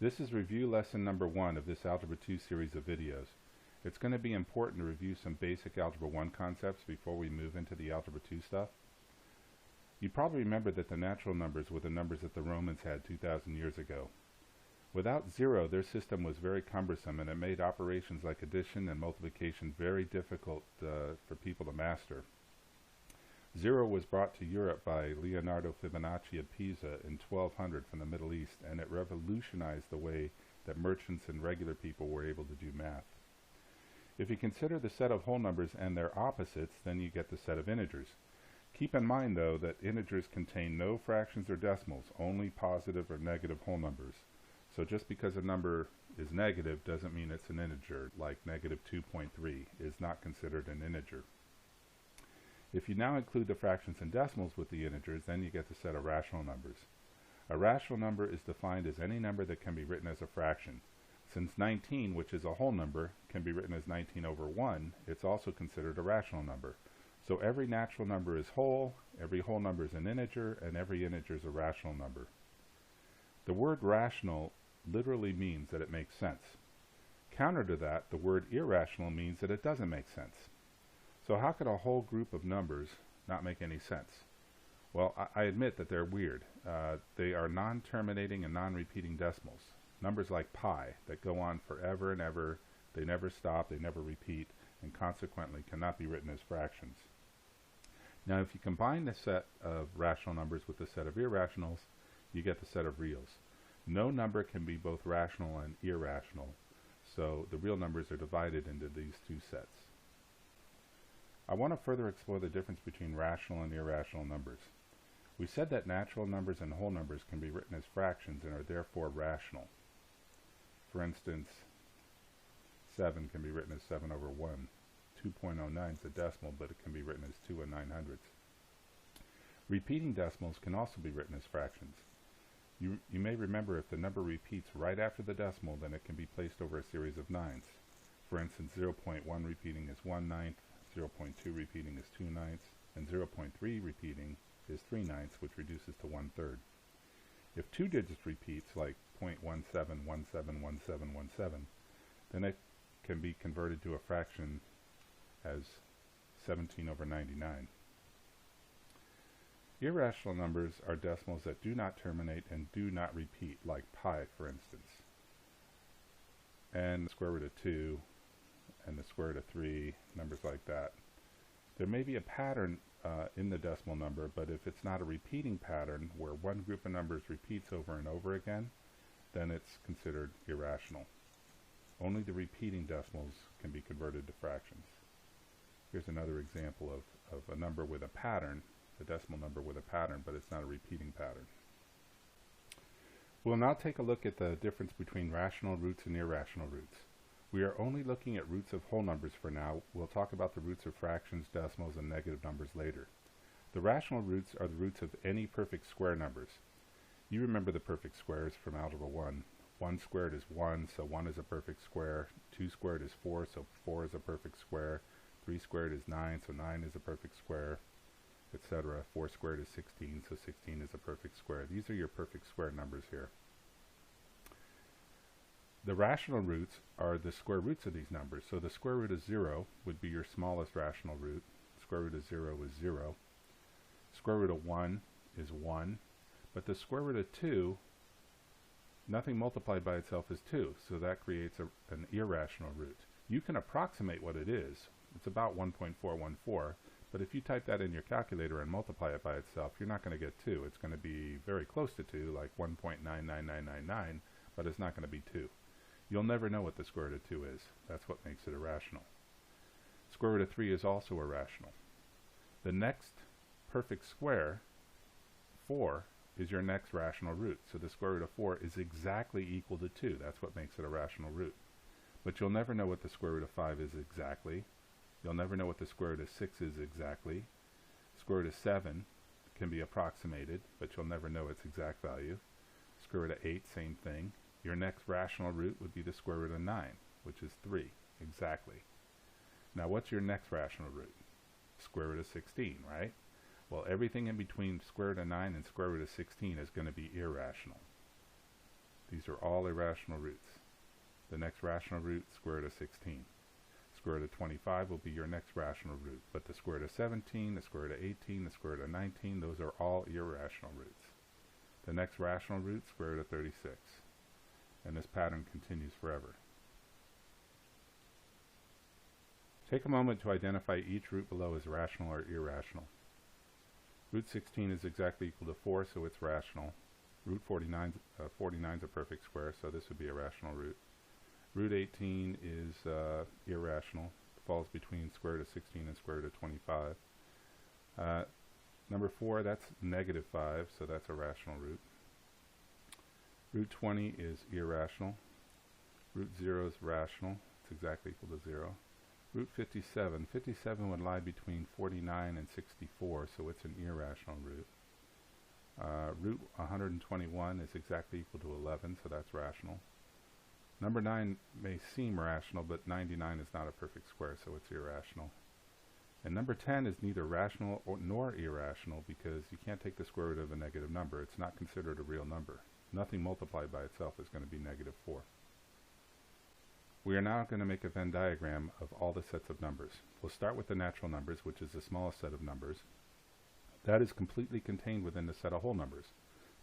This is review lesson number 1 of this Algebra 2 series of videos. It's going to be important to review some basic Algebra 1 concepts before we move into the Algebra 2 stuff. You probably remember that the natural numbers were the numbers that the Romans had 2,000 years ago. Without zero, their system was very cumbersome, and it made operations like addition and multiplication very difficult for people to master. Zero was brought to Europe by Leonardo Fibonacci of Pisa in 1200 from the Middle East, and it revolutionized the way that merchants and regular people were able to do math. If you consider the set of whole numbers and their opposites, then you get the set of integers. Keep in mind, though, that integers contain no fractions or decimals, only positive or negative whole numbers. So just because a number is negative doesn't mean it's an integer, like negative 2.3 is not considered an integer. If you now include the fractions and decimals with the integers, then you get the set of rational numbers. A rational number is defined as any number that can be written as a fraction. Since 19, which is a whole number, can be written as 19 over 1, it's also considered a rational number. So every natural number is whole, every whole number is an integer, and every integer is a rational number. The word rational literally means that it makes sense. Counter to that, the word irrational means that it doesn't make sense. So how could a whole group of numbers not make any sense? Well, I admit that they're weird. They are non-terminating and non-repeating decimals. Numbers like pi that go on forever and ever, they never stop, they never repeat, and consequently cannot be written as fractions. Now, if you combine the set of rational numbers with the set of irrationals, you get the set of reals. No number can be both rational and irrational, so the real numbers are divided into these two sets. I want to further explore the difference between rational and irrational numbers. We said that natural numbers and whole numbers can be written as fractions and are therefore rational. For instance, 7 can be written as 7 over 1. 2.09 is a decimal, but it can be written as 2 9/100. Repeating decimals can also be written as fractions. You may remember if the number repeats right after the decimal, then it can be placed over a series of nines. For instance, 0.1 repeating is 1/9, 0.2 repeating is 2/9, and 0.3 repeating is 3/9, which reduces to 1/3. If two digits repeats, like 0.17171717, then it can be converted to a fraction as 17 over 99. Irrational numbers are decimals that do not terminate and do not repeat, like pi, for instance, and the square root of 2, and the square root of 3, numbers like that. There may be a pattern in the decimal number, but if it's not a repeating pattern where one group of numbers repeats over and over again, then it's considered irrational. Only the repeating decimals can be converted to fractions. Here's another example of a number with a pattern, a decimal number with a pattern, but it's not a repeating pattern. We'll now take a look at the difference between rational roots and irrational roots. We are only looking at roots of whole numbers for now. We'll talk about the roots of fractions, decimals, and negative numbers later. The rational roots are the roots of any perfect square numbers. You remember the perfect squares from Algebra 1. 1 squared is 1, so 1 is a perfect square. 2 squared is 4, so 4 is a perfect square. 3 squared is 9, so 9 is a perfect square, etc. 4 squared is 16, so 16 is a perfect square. These are your perfect square numbers here. The rational roots are the square roots of these numbers. So the square root of 0 would be your smallest rational root. Square root of 0 is 0. Square root of 1 is 1. But the square root of 2, nothing multiplied by itself is 2. So that creates an irrational root. You can approximate what it is. It's about 1.414. But if you type that in your calculator and multiply it by itself, you're not going to get 2. It's going to be very close to 2, like 1.99999, but it's not going to be 2. You'll never know what the square root of 2 is. That's what makes it irrational. Square root of 3 is also irrational. The next perfect square, 4, is your next rational root. So the square root of 4 is exactly equal to 2. That's what makes it a rational root. But you'll never know what the square root of 5 is exactly. You'll never know what the square root of 6 is exactly. Square root of 7 can be approximated, but you'll never know its exact value. Square root of 8, same thing. Your next rational root would be the square root of 9, which is 3, exactly. Now what's your next rational root? Square root of 16, right? Well, everything in between square root of 9 and square root of 16 is going to be irrational. These are all irrational roots. The next rational root, square root of 16. Square root of 25 will be your next rational root, but the square root of 17, the square root of 18, the square root of 19, those are all irrational roots. The next rational root, square root of 36. And this pattern continues forever. Take a moment to identify each root below as rational or irrational. Root 16 is exactly equal to 4, so it's rational. Root 49 is a perfect square, so this would be a rational root. Root 18 is irrational. It falls between square root of 16 and square root of 25. Number 4, that's negative 5, so that's a rational root. Root 20 is irrational. Root 0 is rational. It's exactly equal to 0. Root 57. 57 would lie between 49 and 64, so it's an irrational root. Root 121 is exactly equal to 11, so that's rational. Number 9 may seem rational, but 99 is not a perfect square, so it's irrational. And number 10 is neither rational nor irrational because you can't take the square root of a negative number. It's not considered a real number. Nothing multiplied by itself is going to be negative 4. We are now going to make a Venn diagram of all the sets of numbers. We'll start with the natural numbers, which is the smallest set of numbers. That is completely contained within the set of whole numbers.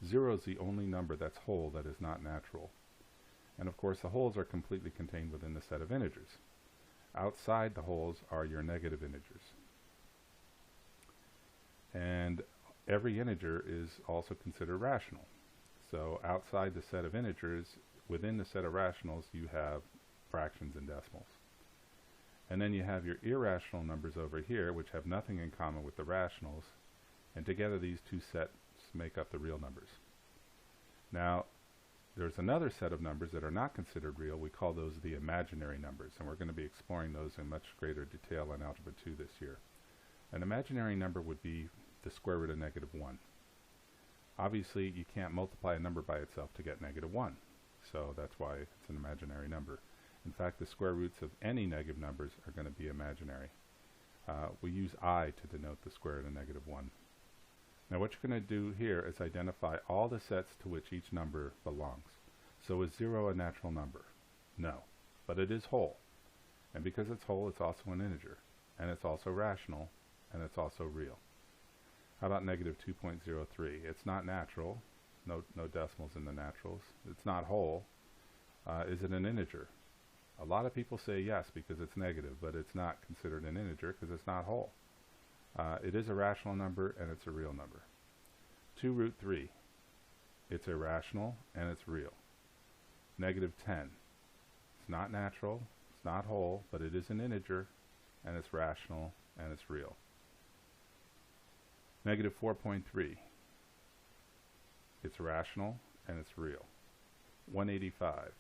0 is the only number that's whole that is not natural. And of course the wholes are completely contained within the set of integers. Outside the wholes are your negative integers. And every integer is also considered rational. So outside the set of integers, within the set of rationals, you have fractions and decimals. And then you have your irrational numbers over here, which have nothing in common with the rationals. And together these two sets make up the real numbers. Now, there's another set of numbers that are not considered real. We call those the imaginary numbers, and we're going to be exploring those in much greater detail in Algebra 2 this year. An imaginary number would be the square root of negative 1. Obviously, you can't multiply a number by itself to get negative 1, so that's why it's an imaginary number. In fact, the square roots of any negative numbers are going to be imaginary. We use I to denote the square root of negative 1. Now what you're going to do here is identify all the sets to which each number belongs. So is 0 a natural number? No, but it is whole. And because it's whole, it's also an integer. And it's also rational, and it's also real. How about negative 2.03? It's not natural. No decimals in the naturals. It's not whole. Is it an integer? A lot of people say yes because it's negative, but it's not considered an integer because it's not whole. It is a rational number and it's a real number. 2 root 3. It's irrational and it's real. Negative 10. It's not natural, it's not whole, but it is an integer and it's rational and it's real. Negative 4.3. It's rational and it's real. 185.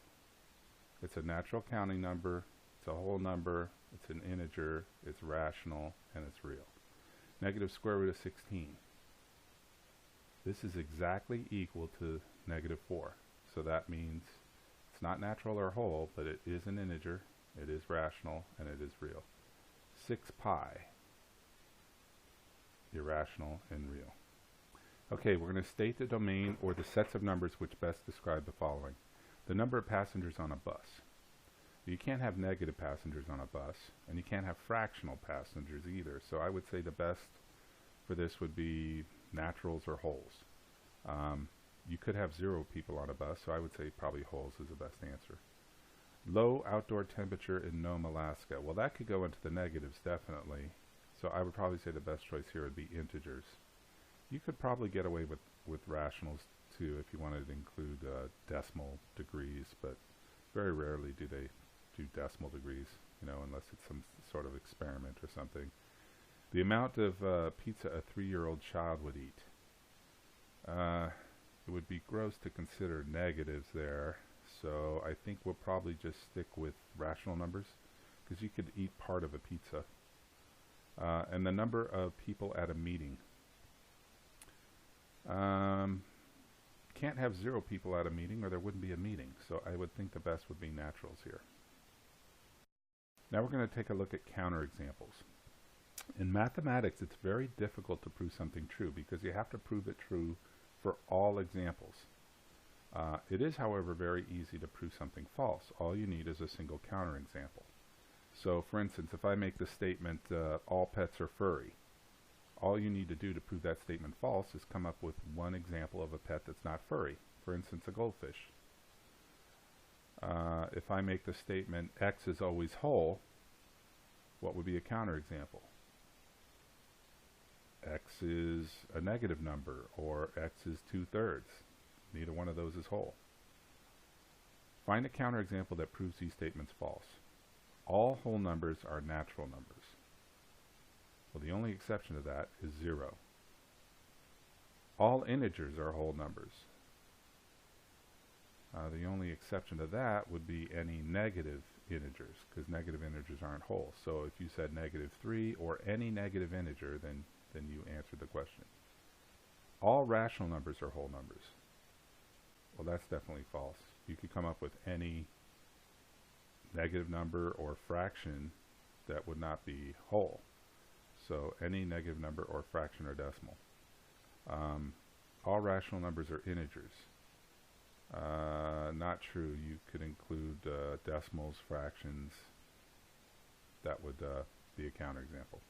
It's a natural counting number, it's a whole number, it's an integer, it's rational, and it's real. Negative square root of 16. This is exactly equal to negative 4. So that means it's not natural or whole, but it is an integer, it is rational, and it is real. 6 pi. Irrational and real. Okay, we're going to state the domain or the sets of numbers which best describe the following. The number of passengers on a bus. You can't have negative passengers on a bus, and you can't have fractional passengers either. So I would say the best for this would be naturals or wholes. You could have 0 people on a bus, so I would say probably wholes is the best answer. Low outdoor temperature in Nome, Alaska. Well, that could go into the negatives, definitely. So I would probably say the best choice here would be integers. You could probably get away with rationals too if you wanted to include decimal degrees, but very rarely do they do decimal degrees, unless it's some sort of experiment or something. The amount of pizza a 3-year-old child would eat. It would be gross to consider negatives there, so I think we'll probably just stick with rational numbers, because you could eat part of a pizza. And the number of people at a meeting. Can't have 0 people at a meeting or there wouldn't be a meeting, so I would think the best would be naturals here. Now we're going to take a look at counterexamples. In mathematics, it's very difficult to prove something true because you have to prove it true for all examples. It is, however, very easy to prove something false. All you need is a single counterexample. So, for instance, if I make the statement, all pets are furry, all you need to do to prove that statement false is come up with one example of a pet that's not furry. For instance, a goldfish. If I make the statement, X is always whole, what would be a counterexample? X is a negative number, or X is 2/3. Neither one of those is whole. Find a counterexample that proves these statements false. All whole numbers are natural numbers. Well, the only exception to that is 0. All integers are whole numbers. The only exception to that would be any negative integers, because negative integers aren't whole. So if you said -3 or any negative integer, then you answered the question. All rational numbers are whole numbers. Well, that's definitely false. You could come up with any negative number or fraction that would not be whole. So any negative number or fraction or decimal. All rational numbers are integers. Not true. You could include decimals, fractions. That would be a counterexample.